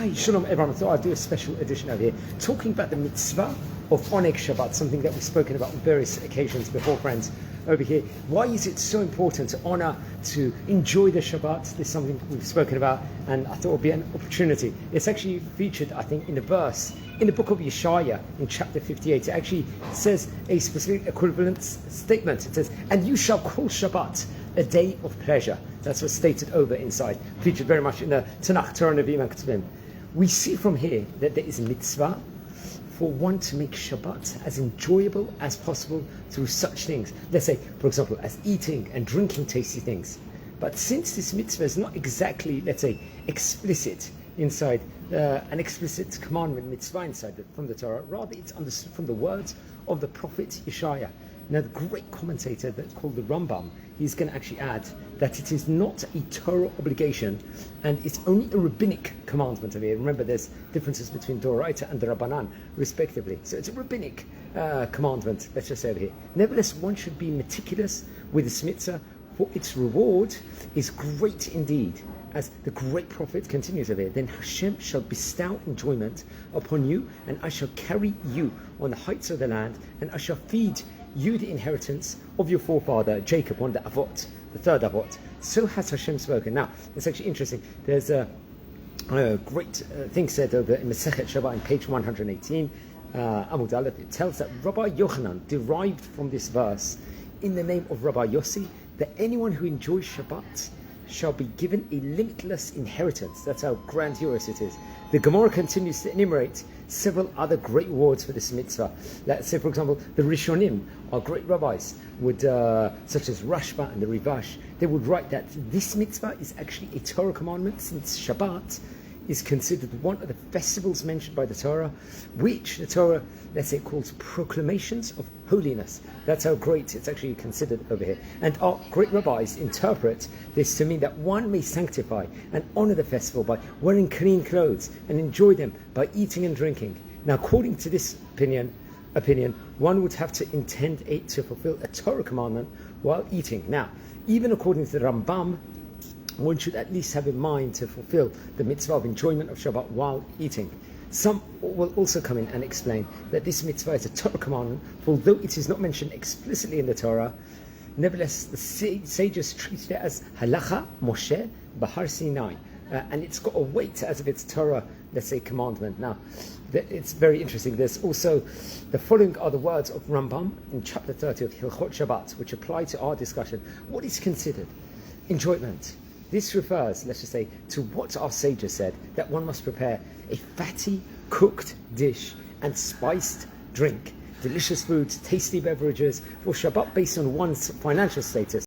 Hi, Shalom everyone. I thought I'd do a special edition over here, talking about the mitzvah of Oneg Shabbat, something that we've spoken about on various occasions before, friends, over here. Why is it so important to honor, to enjoy the Shabbat? This is something we've spoken about, and I thought it would be an opportunity. It's actually featured, I think, in a verse in the book of Yeshaya, in chapter 58. It actually says a specific equivalent statement. It says, "And you shall call Shabbat a day of pleasure." That's what's stated over inside, featured very much in the Tanakh, Torah, Nevi'im, and Ketuvim. We see from here that there is a mitzvah for one to make Shabbat as enjoyable as possible through such things. Let's say, for example, as eating and drinking tasty things. But since this mitzvah is not exactly, let's say, explicit inside, an explicit commandment, mitzvah inside from the Torah, rather it's understood from the words of the prophet Yeshaya. Now, the great commentator that's called the Rambam, he's going to actually add that it is not a Torah obligation, and it's only a rabbinic commandment of it. Remember, there's differences between Doraita and the Rabbanan, respectively. So it's a rabbinic commandment, let's just say over here. Nevertheless, one should be meticulous with this mitzvah, for its reward is great indeed. As the great prophet continues over here, then Hashem shall bestow enjoyment upon you, and I shall carry you on the heights of the land, and I shall feed you the inheritance of your forefather Jacob, one of the Avot, the third Avot. So has Hashem spoken. Now, it's actually interesting. There's a great thing said over in Masechet Shabbat, in page 118, Amud Aleph. It tells that Rabbi Yochanan derived from this verse, in the name of Rabbi Yossi, that anyone who enjoys Shabbat shall be given a limitless inheritance. That's how grandiose it is. The Gemara continues to enumerate several other great rewards for this mitzvah. Let's say, for example, the Rishonim, our great rabbis, would, such as Rashba and the Rivash, they would write that this mitzvah is actually a Torah commandment, since Shabbat is considered one of the festivals mentioned by the Torah, which the Torah, let's say, calls proclamations of holiness. That's how great it's actually considered over here. And our great rabbis interpret this to mean that one may sanctify and honor the festival by wearing clean clothes and enjoy them by eating and drinking. Now, according to this opinion, one would have to intend it to fulfill a Torah commandment while eating. Now, even according to the Rambam, one should at least have in mind to fulfill the mitzvah of enjoyment of Shabbat while eating. Some will also come in and explain that this mitzvah is a Torah commandment, for although it is not mentioned explicitly in the Torah, nevertheless the sages treated it as Halacha Moshe Bahar Sinai, and it's got a weight as if it's Torah, let's say, commandment. Now, it's very interesting. There's also, the following are the words of Rambam in chapter 30 of Hilchot Shabbat, which apply to our discussion. What is considered enjoyment? This refers, let's just say, to what our sages said, that one must prepare a fatty, cooked dish and spiced drink, delicious foods, tasty beverages for Shabbat based on one's financial status.